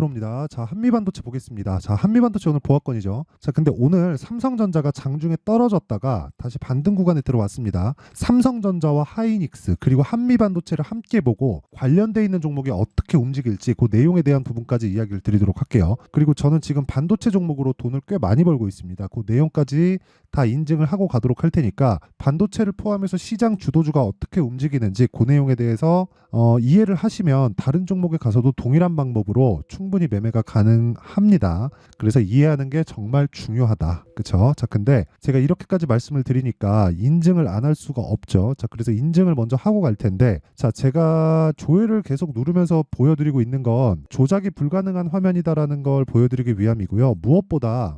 들어옵니다. 자, 한미반도체 보겠습니다. 자, 한미반도체 오늘 보합권이죠. 자, 근데 오늘 삼성전자가 장중에 떨어졌다가 다시 반등 구간에 들어왔습니다. 삼성전자와 하이닉스 그리고 한미반도체를 함께 보고 관련돼 있는 종목이 어떻게 움직일지 그 내용에 대한 부분까지 이야기를 드리도록 할게요. 그리고 저는 지금 반도체 종목으로 돈을 꽤 많이 벌고 있습니다. 그 내용까지 다 인증을 하고 가도록 할 테니까 반도체를 포함해서 시장 주도주가 어떻게 움직이는지 그 내용에 대해서 이해를 하시면 다른 종목에 가서도 동일한 방법으로 충분히 매매가 가능합니다. 그래서 이해하는 게 정말 중요하다. 그쵸? 자, 근데 제가 이렇게까지 말씀을 드리니까 인증을 안 할 수가 없죠. 자, 그래서 인증을 먼저 하고 갈 텐데, 자, 제가 조회를 계속 누르면서 보여드리고 있는 건 조작이 불가능한 화면이다라는 걸 보여드리기 위함이고요. 무엇보다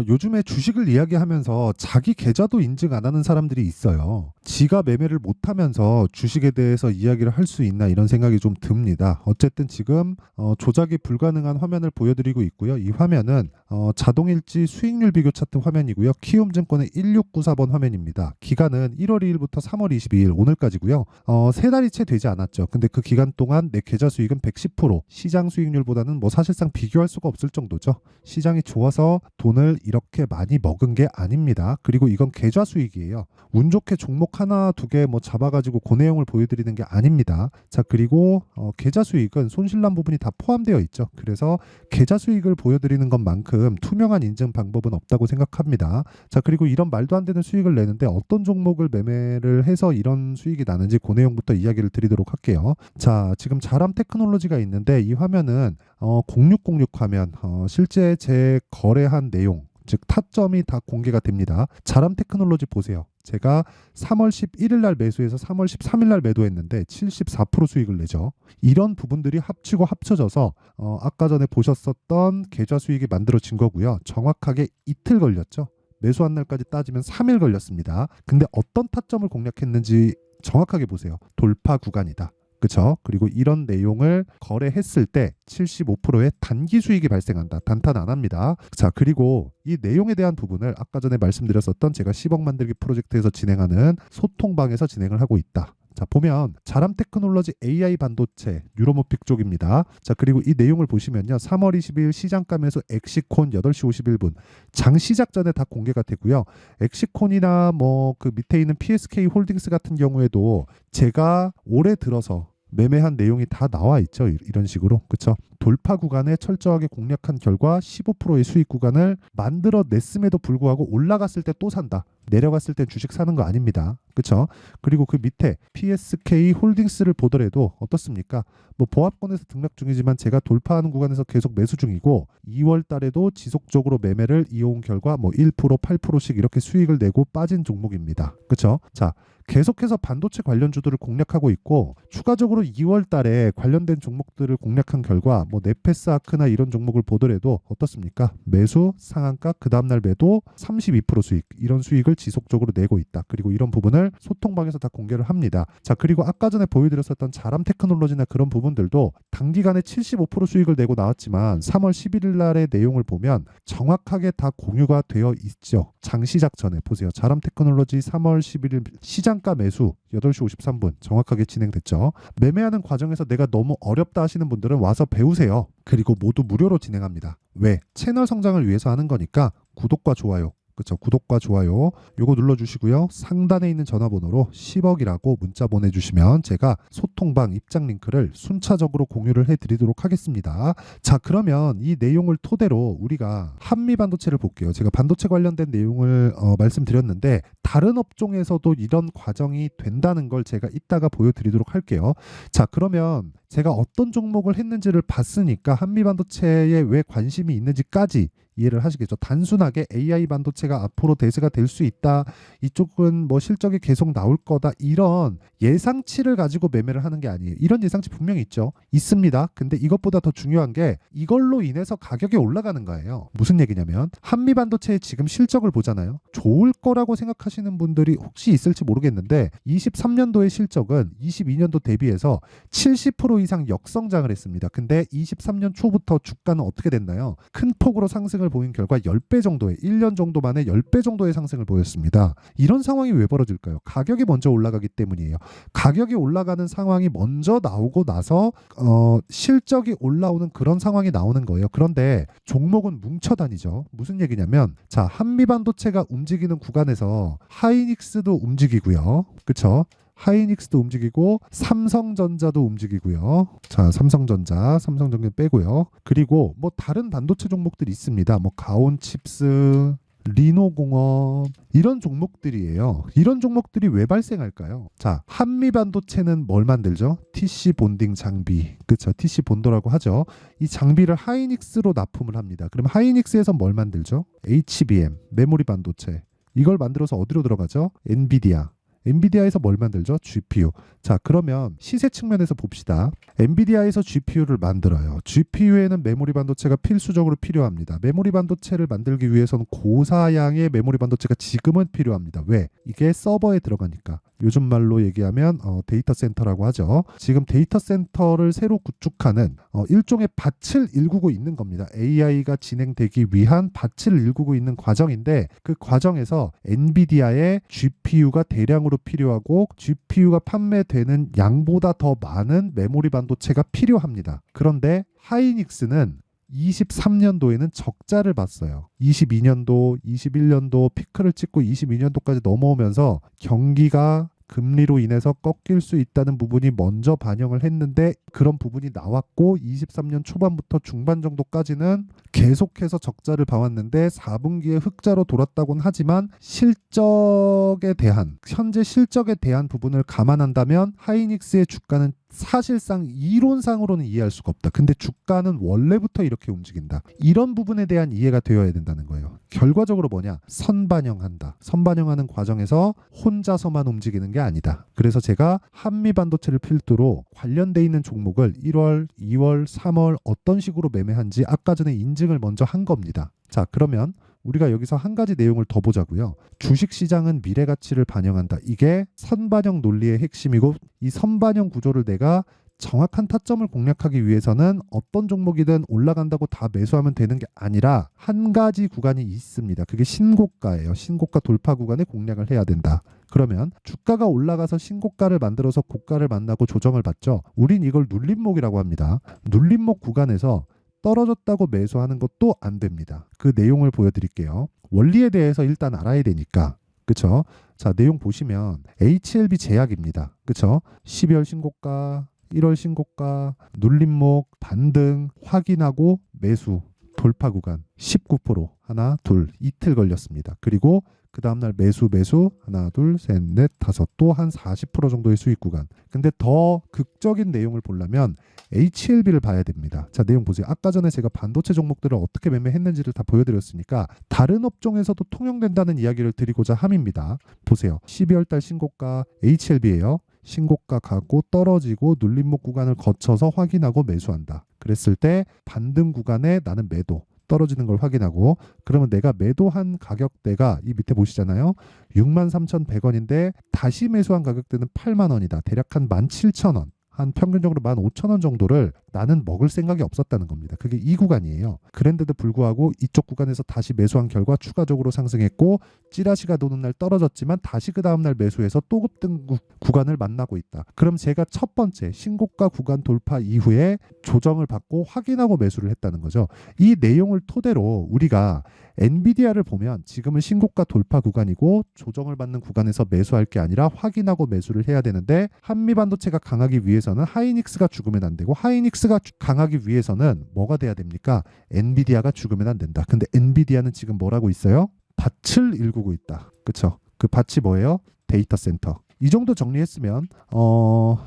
요즘에 주식을 이야기하면서 자기 계좌도 인증 안 하는 사람들이 있어요. 지가 매매를 못하면서 주식에 대해서 이야기를 할 수 있나 이런 생각이 좀 듭니다. 어쨌든 지금 조작이 불가능한 화면을 보여드리고 있고요. 이 화면은 자동일지 수익률 비교 차트 화면이고요. 키움증권의 1694번 화면입니다. 기간은 1월 2일부터 3월 22일 오늘까지고요. 세 달이 채 되지 않았죠. 근데 그 기간 동안 내 계좌 수익은 110%, 시장 수익률보다는 뭐 사실상 비교할 수가 없을 정도죠. 시장이 좋아서 돈을 이렇게 많이 먹은 게 아닙니다. 그리고 이건 계좌 수익이에요. 운 좋게 종목 하나 두 개 뭐 잡아가지고 그 내용을 보여드리는 게 아닙니다. 자, 그리고 계좌 수익은 손실난 부분이 다 포함되어 있죠. 그래서 계좌 수익을 보여드리는 것만큼 투명한 인증 방법은 없다고 생각합니다. 자, 그리고 이런 말도 안 되는 수익을 내는데 어떤 종목을 매매를 해서 이런 수익이 나는지 그 내용부터 이야기를 드리도록 할게요. 자, 지금 자람 테크놀로지가 있는데 이 화면은 0606 화면, 실제 제 거래한 내용, 즉 타점이 다 공개가 됩니다. 자람 테크놀로지 보세요. 제가 3월 11일 날 매수해서 3월 13일 날 매도했는데 74% 수익을 내죠. 이런 부분들이 합치고 합쳐져서 아까 전에 보셨었던 계좌 수익이 만들어진 거고요. 정확하게 이틀 걸렸죠. 매수한 날까지 따지면 3일 걸렸습니다. 근데 어떤 타점을 공략했는지 정확하게 보세요. 돌파 구간이다. 그쵸? 그리고 이런 내용을 거래했을 때 75%의 단기 수익이 발생한다. 단타는 안 합니다. 자, 그리고 이 내용에 대한 부분을 아까 전에 말씀드렸었던 제가 10억 만들기 프로젝트에서 진행하는 소통방에서 진행을 하고 있다. 자, 보면 자람 테크놀로지 AI 반도체 뉴로모픽 쪽입니다. 자, 그리고 이 내용을 보시면요. 3월 20일 시장가면서 엑시콘 8시 51분 장 시작 전에 다 공개가 되고요. 엑시콘이나 뭐 그 밑에 있는 PSK 홀딩스 같은 경우에도 제가 올해 들어서 매매한 내용이 다 나와 있죠. 이런 식으로. 그쵸? 돌파 구간에 철저하게 공략한 결과 15%의 수익 구간을 만들어냈음에도 불구하고 올라갔을 때 또 산다. 내려갔을 때 주식 사는 거 아닙니다. 그쵸? 그리고 그 밑에 PSK 홀딩스를 보더라도 어떻습니까? 뭐 보합권에서 등락 중이지만 제가 돌파하는 구간에서 계속 매수 중이고 2월 달에도 지속적으로 매매를 이어온 결과 뭐 1%, 8%씩 이렇게 수익을 내고 빠진 종목입니다. 그쵸? 자, 계속해서 반도체 관련주들을 공략하고 있고 추가적으로 2월 달에 관련된 종목들을 공략한 결과 뭐 네페스 아크나 이런 종목을 보더라도 어떻습니까? 매수, 상한가, 그 다음날 매도 32% 수익 이런 수익을 지속적으로 내고 있다. 그리고 이런 부분을 소통방에서 다 공개를 합니다. 자, 그리고 아까 전에 보여드렸었던 자람 테크놀로지나 그런 부분들도 단기간에 75% 수익을 내고 나왔지만 3월 11일 날의 내용을 보면 정확하게 다 공유가 되어 있죠. 장 시작 전에 보세요. 자람 테크놀로지 3월 11일 시장가 매수 8시 53분 정확하게 진행됐죠. 매매하는 과정에서 내가 너무 어렵다 하시는 분들은 와서 배우세요. 그리고 모두 무료로 진행합니다. 왜? 채널 성장을 위해서 하는 거니까 구독과 좋아요. 그쵸? 구독과 좋아요 요거 눌러주시고요. 상단에 있는 전화번호로 10억이라고 문자 보내주시면 제가 소통방 입장 링크를 순차적으로 공유를 해드리도록 하겠습니다. 자, 그러면 이 내용을 토대로 우리가 한미반도체를 볼게요. 제가 반도체 관련된 내용을 말씀드렸는데 다른 업종에서도 이런 과정이 된다는 걸 제가 이따가 보여드리도록 할게요. 자, 그러면 제가 어떤 종목을 했는지를 봤으니까 한미반도체에 왜 관심이 있는지까지 이해를 하시겠죠. 단순하게 AI 반도체가 앞으로 대세가 될 수 있다. 이쪽은 뭐 실적이 계속 나올 거다. 이런 예상치를 가지고 매매를 하는 게 아니에요. 이런 예상치 분명히 있죠. 있습니다. 근데 이것보다 더 중요한 게 이걸로 인해서 가격이 올라가는 거예요. 무슨 얘기냐면 한미 반도체의 지금 실적을 보잖아요. 좋을 거라고 생각하시는 분들이 혹시 있을지 모르겠는데 23년도의 실적은 22년도 대비해서 70% 이상 역성장을 했습니다. 근데 23년 초부터 주가는 어떻게 됐나요? 큰 폭으로 상승을 상승을 보인 결과 10배 정도의 1년 정도 만에 10배 정도의 상승을 보였습니다. 이런 상황이 왜 벌어질까요? 가격이 먼저 올라가기 때문이에요. 가격이 올라가는 상황이 먼저 나오고 나서 실적이 올라오는 그런 상황이 나오는 거예요. 그런데 종목은 뭉쳐 다니죠. 무슨 얘기냐면 자, 한미반도체가 움직이는 구간에서 하이닉스도 움직이고요. 그렇죠? 하이닉스도 움직이고 삼성전자도 움직이고요. 자, 삼성전자 빼고요. 그리고 뭐 다른 반도체 종목들이 있습니다. 뭐 가온칩스, 리노공업 이런 종목들이에요. 이런 종목들이 왜 발생할까요? 자, 한미반도체는 뭘 만들죠? TC 본딩 장비. 그렇죠. TC 본도라고 하죠. 이 장비를 하이닉스로 납품을 합니다. 그럼 하이닉스에서 뭘 만들죠? HBM, 메모리 반도체. 이걸 만들어서 어디로 들어가죠? 엔비디아. 엔비디아에서 뭘 만들죠? GPU. 자, 그러면 시세 측면에서 봅시다. 엔비디아에서 GPU를 만들어요. GPU에는 메모리 반도체가 필수적으로 필요합니다. 메모리 반도체를 만들기 위해서는 고사양의 메모리 반도체가 지금은 필요합니다. 왜? 이게 서버에 들어가니까. 요즘 말로 얘기하면 데이터 센터라고 하죠. 지금 데이터 센터를 새로 구축하는 일종의 밭을 일구고 있는 겁니다. AI가 진행되기 위한 밭을 일구고 있는 과정인데 그 과정에서 엔비디아의 GPU가 대량으로 필요하고 GPU가 판매되는 양보다 더 많은 메모리 반도체가 필요합니다. 그런데 하이닉스는 23년도에는 적자를 봤어요. 22년도, 21년도 피크를 찍고 22년도까지 넘어오면서 경기가 금리로 인해서 꺾일 수 있다는 부분이 먼저 반영을 했는데 그런 부분이 나왔고 23년 초반부터 중반 정도까지는 계속해서 적자를 봐왔는데 4분기에 흑자로 돌았다고는 하지만 현재 실적에 대한 부분을 감안한다면 하이닉스의 주가는 사실상 이론상으로는 이해할 수가 없다. 근데 주가는 원래부터 이렇게 움직인다. 이런 부분에 대한 이해가 되어야 된다는 거예요. 결과적으로 뭐냐? 선반영한다. 선반영하는 과정에서 혼자서만 움직이는 게 아니다. 그래서 제가 한미반도체를 필두로 관련돼 있는 종목을 1월, 2월, 3월 어떤 식으로 매매한지 아까 전에 인증을 먼저 한 겁니다. 자, 그러면 우리가 여기서 한 가지 내용을 더 보자고요. 주식시장은 미래가치를 반영한다. 이게 선반영 논리의 핵심이고 이 선반영 구조를 내가 정확한 타점을 공략하기 위해서는 어떤 종목이든 올라간다고 다 매수하면 되는 게 아니라 한 가지 구간이 있습니다. 그게 신고가예요. 신고가 돌파 구간에 공략을 해야 된다. 그러면 주가가 올라가서 신고가를 만들어서 고가를 만나고 조정을 받죠. 우린 이걸 눌림목이라고 합니다. 눌림목 구간에서 떨어졌다고 매수하는 것도 안 됩니다. 그 내용을 보여드릴게요. 원리에 대해서 일단 알아야 되니까. 그쵸? 자, 내용 보시면 HLB 제약입니다. 그쵸? 12월 신고가, 1월 신고가, 눌림목, 반등, 확인하고 매수, 돌파 구간 19% 하나, 둘, 이틀 걸렸습니다. 그리고 그 다음날 매수 하나, 둘, 셋, 넷, 다섯 또 한 40% 정도의 수익 구간. 근데 더 극적인 내용을 보려면 HLB를 봐야 됩니다. 자, 내용 보세요. 아까 전에 제가 반도체 종목들을 어떻게 매매했는지를 다 보여드렸으니까 다른 업종에서도 통용된다는 이야기를 드리고자 함입니다. 보세요. 12월 달 신고가 HLB예요. 신고가 가고 떨어지고 눌림목 구간을 거쳐서 확인하고 매수한다. 그랬을 때 반등 구간에 나는 매도. 떨어지는 걸 확인하고 그러면 내가 매도한 가격대가 이 밑에 보시잖아요. 63,100원인데 다시 매수한 가격대는 8만 원이다. 대략 한 17,000원. 한 평균적으로 15,000원 정도를 나는 먹을 생각이 없었다는 겁니다. 그게 이 구간이에요. 그런데도 불구하고 이쪽 구간에서 다시 매수한 결과 추가적으로 상승했고 찌라시가 도는 날 떨어졌지만 다시 그 다음날 매수해서 또 급등 구간을 만나고 있다. 그럼 제가 첫 번째 신고가 구간 돌파 이후에 조정을 받고 확인하고 매수를 했다는 거죠. 이 내용을 토대로 우리가 엔비디아를 보면 지금은 신고가 돌파 구간이고 조정을 받는 구간에서 매수할 게 아니라 확인하고 매수를 해야 되는데 한미반도체가 강하기 위해서는 하이닉스가 죽으면 안 되고 하이닉스가 강하기 위해서는 뭐가 돼야 됩니까? 엔비디아가 죽으면 안 된다. 근데 엔비디아는 지금 뭐라고 있어요? 밭을 일구고 있다. 그쵸? 그 밭이 뭐예요? 데이터 센터. 이 정도 정리했으면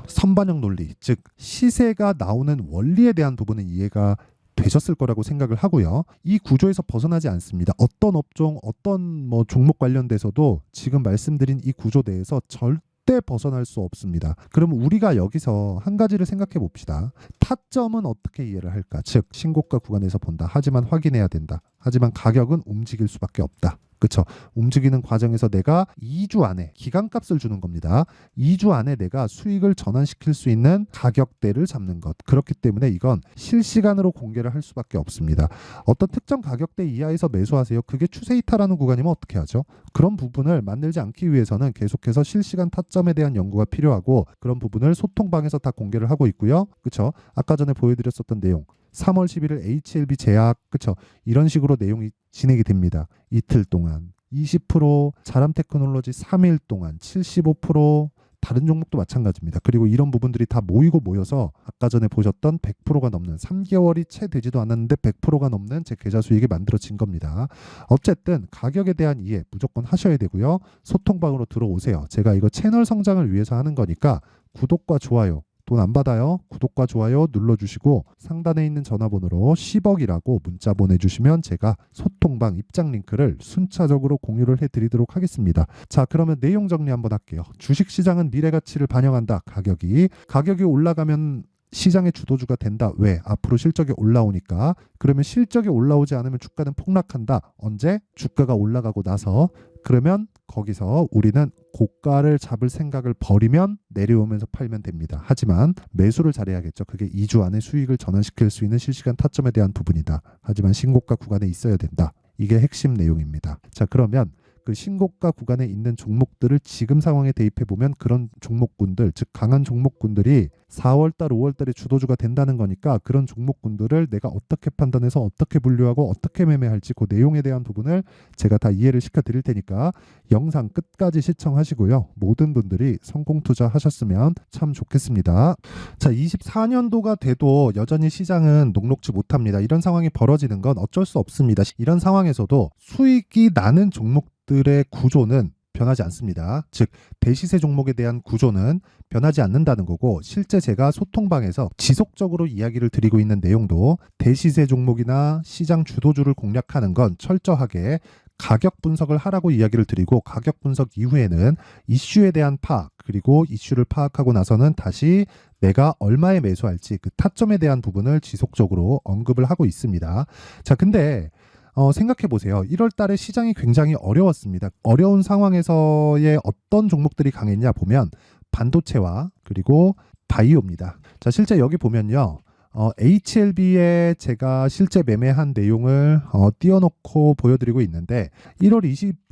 선반영 논리, 즉 시세가 나오는 원리에 대한 부분은 이해가 되셨을 거라고 생각을 하고요. 이 구조에서 벗어나지 않습니다. 어떤 업종, 어떤 종목 관련돼서도 지금 말씀드린 이 구조 내에서 절대 벗어날 수 없습니다. 그럼 우리가 여기서 한 가지를 생각해 봅시다. 타점은 어떻게 이해를 할까? 즉 신고가 구간에서 본다. 하지만 확인해야 된다. 하지만 가격은 움직일 수밖에 없다. 그쵸? 움직이는 과정에서 내가 2주 안에 기간값을 주는 겁니다. 2주 안에 내가 수익을 전환시킬 수 있는 가격대를 잡는 것. 그렇기 때문에 이건 실시간으로 공개를 할 수밖에 없습니다. 어떤 특정 가격대 이하에서 매수하세요. 그게 추세 이탈하는 구간이면 어떻게 하죠? 그런 부분을 만들지 않기 위해서는 계속해서 실시간 타점에 대한 연구가 필요하고 그런 부분을 소통방에서 다 공개를 하고 있고요. 그쵸? 아까 전에 보여드렸었던 내용. 3월 11일 HLB 제약, 그쵸? 이런 식으로 내용이 진행이 됩니다. 이틀 동안 20%, 자람테크놀로지 3일 동안 75%, 다른 종목도 마찬가지입니다. 그리고 이런 부분들이 다 모이고 모여서 아까 전에 보셨던 100%가 넘는 3개월이 채 되지도 않았는데 100%가 넘는 제 계좌 수익이 만들어진 겁니다. 어쨌든 가격에 대한 이해 무조건 하셔야 되고요. 소통방으로 들어오세요. 제가 이거 채널 성장을 위해서 하는 거니까 구독과 좋아요 돈 안 받아요. 구독과 좋아요 눌러주시고 상단에 있는 전화번호로 10억이라고 문자 보내주시면 제가 소통방 입장 링크를 순차적으로 공유를 해드리도록 하겠습니다. 자, 그러면 내용 정리 한번 할게요. 주식시장은 미래가치를 반영한다. 가격이 올라가면 시장의 주도주가 된다. 왜? 앞으로 실적이 올라오니까. 그러면 실적이 올라오지 않으면 주가는 폭락한다. 언제? 주가가 올라가고 나서. 그러면 거기서 우리는 고가를 잡을 생각을 버리면 내려오면서 팔면 됩니다. 하지만 매수를 잘해야겠죠. 그게 2주 안에 수익을 전환시킬 수 있는 실시간 타점에 대한 부분이다. 하지만 신고가 구간에 있어야 된다. 이게 핵심 내용입니다. 자, 그러면 그 신고가 구간에 있는 종목들을 지금 상황에 대입해 보면 그런 종목군들, 즉 강한 종목군들이 4월달, 5월달에 주도주가 된다는 거니까 그런 종목군들을 내가 어떻게 판단해서 어떻게 분류하고 어떻게 매매할지 그 내용에 대한 부분을 제가 다 이해를 시켜 드릴 테니까 영상 끝까지 시청하시고요. 모든 분들이 성공 투자하셨으면 참 좋겠습니다. 자, 24년도가 돼도 여전히 시장은 녹록지 못합니다. 이런 상황이 벌어지는 건 어쩔 수 없습니다. 이런 상황에서도 수익이 나는 종목들의 구조는 변하지 않습니다. 즉 대시세 종목에 대한 구조는 변하지 않는다는 거고 실제 제가 소통방에서 지속적으로 이야기를 드리고 있는 내용도 대시세 종목이나 시장 주도주를 공략하는 건 철저하게 가격 분석을 하라고 이야기를 드리고 가격 분석 이후에는 이슈에 대한 파악 그리고 이슈를 파악하고 나서는 다시 내가 얼마에 매수할지 그 타점에 대한 부분을 지속적으로 언급을 하고 있습니다. 자, 근데 생각해 보세요. 1월 달에 시장이 굉장히 어려웠습니다. 어려운 상황에서의 어떤 종목들이 강했냐 보면 반도체와 그리고 바이오입니다. 자, 실제 여기 보면요. HLB에 제가 실제 매매한 내용을 띄워놓고 보여드리고 있는데 1월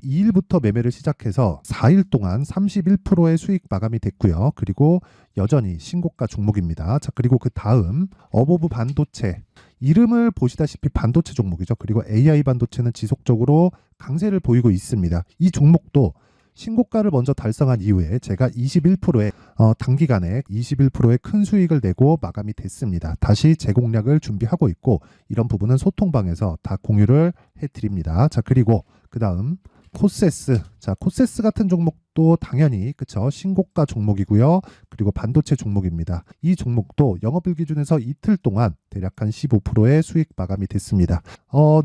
22일부터 매매를 시작해서 4일 동안 31%의 수익 마감이 됐고요. 그리고 여전히 신고가 종목입니다. 자, 그리고 그 다음 어보브 반도체 이름을 보시다시피 반도체 종목이죠. 그리고 AI 반도체는 지속적으로 강세를 보이고 있습니다. 이 종목도 신고가를 먼저 달성한 이후에 제가 21%의 단기간에 21%의 큰 수익을 내고 마감이 됐습니다. 다시 재공략을 준비하고 있고 이런 부분은 소통방에서 다 공유를 해드립니다. 자, 그리고 그 다음 코세스. 자, 코세스 같은 종목도 당연히 그쵸 신고가 종목이고요. 그리고 반도체 종목입니다. 이 종목도 영업일 기준에서 이틀 동안 대략 한 15%의 수익 마감이 됐습니다.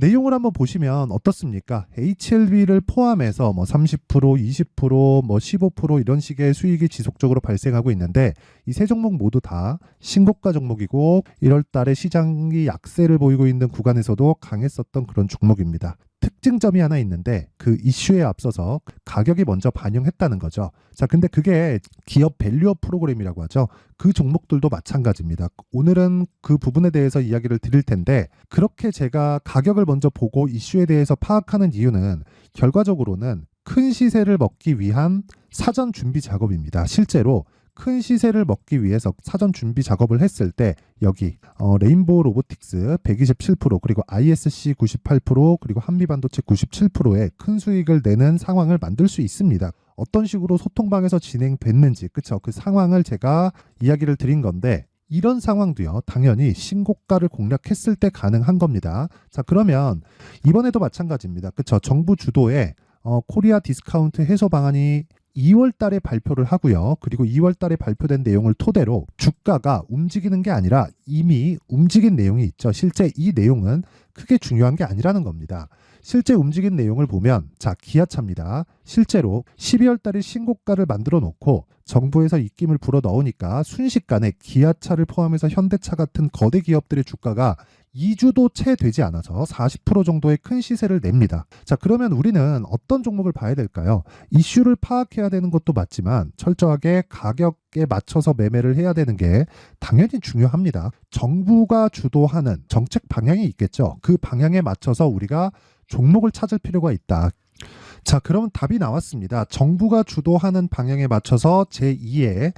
내용을 한번 보시면 어떻습니까? HLB를 포함해서 뭐 30%, 20%, 뭐 15% 이런 식의 수익이 지속적으로 발생하고 있는데 이 세 종목 모두 다 신고가 종목이고 1월 달에 시장이 약세를 보이고 있는 구간에서도 강했었던 그런 종목입니다. 특징점이 하나 있는데 그 이슈에 앞서서 가격이 먼저 반영했다는 거죠. 자, 근데 그게 기업 밸류업 프로그램이라고 하죠. 그 종목들도 마찬가지입니다. 오늘은 그 부분에 대해서 이야기를 드릴 텐데 그렇게 제가 가격을 먼저 보고 이슈에 대해서 파악하는 이유는 결과적으로는 큰 시세를 먹기 위한 사전 준비 작업입니다. 실제로 큰 시세를 먹기 위해서 사전 준비 작업을 했을 때 여기 레인보우 로보틱스 127% 그리고 ISC 98% 그리고 한미반도체 97%의 큰 수익을 내는 상황을 만들 수 있습니다. 어떤 식으로 소통방에서 진행됐는지 그쵸? 그 상황을 제가 이야기를 드린 건데 이런 상황도요. 당연히 신고가를 공략했을 때 가능한 겁니다. 자, 그러면 이번에도 마찬가지입니다. 그쵸? 정부 주도의 코리아 디스카운트 해소 방안이 2월 달에 발표를 하고요. 그리고 2월 달에 발표된 내용을 토대로 주가가 움직이는 게 아니라 이미 움직인 내용이 있죠. 실제 이 내용은 크게 중요한 게 아니라는 겁니다. 실제 움직인 내용을 보면 자, 기아차입니다. 실제로 12월 달에 신고가를 만들어 놓고 정부에서 입김을 불어 넣으니까 순식간에 기아차를 포함해서 현대차 같은 거대 기업들의 주가가 2주도 채 되지 않아서 40% 정도의 큰 시세를 냅니다. 자, 그러면 우리는 어떤 종목을 봐야 될까요? 이슈를 파악해야 되는 것도 맞지만 철저하게 가격에 맞춰서 매매를 해야 되는 게 당연히 중요합니다. 정부가 주도하는 정책 방향이 있겠죠. 그 방향에 맞춰서 우리가 종목을 찾을 필요가 있다. 자, 그럼 답이 나왔습니다. 정부가 주도하는 방향에 맞춰서 제2의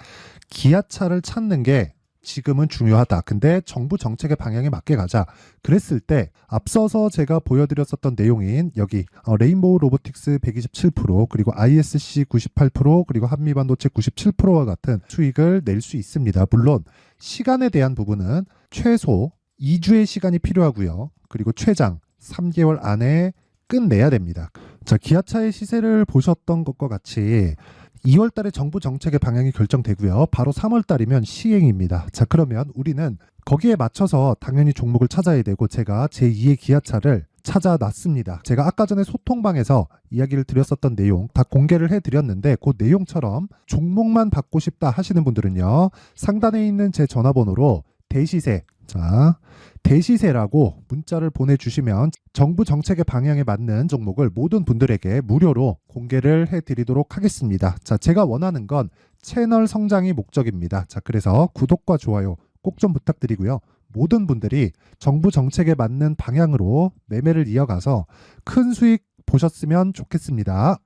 기아차를 찾는 게 지금은 중요하다. 근데 정부 정책의 방향에 맞게 가자. 그랬을 때 앞서서 제가 보여드렸었던 내용인 여기 레인보우 로보틱스 127% 그리고 ISC 98% 그리고 한미반도체 97%와 같은 수익을 낼 수 있습니다. 물론 시간에 대한 부분은 최소 2주의 시간이 필요하고요. 그리고 최장 3개월 안에 끝내야 됩니다. 자, 기아차의 시세를 보셨던 것과 같이 2월 달에 정부 정책의 방향이 결정되고요. 바로 3월 달이면 시행입니다. 자, 그러면 우리는 거기에 맞춰서 당연히 종목을 찾아야 되고 제가 제2의 기아차를 찾아놨습니다. 제가 아까 전에 소통방에서 이야기를 드렸었던 내용 다 공개를 해드렸는데 그 내용처럼 종목만 받고 싶다 하시는 분들은요. 상단에 있는 제 전화번호로 대시세, 자, 대시세라고 문자를 보내주시면 정부 정책의 방향에 맞는 종목을 모든 분들에게 무료로 공개를 해드리도록 하겠습니다. 자, 제가 원하는 건 채널 성장이 목적입니다. 자, 그래서 구독과 좋아요 꼭 좀 부탁드리고요. 모든 분들이 정부 정책에 맞는 방향으로 매매를 이어가서 큰 수익 보셨으면 좋겠습니다.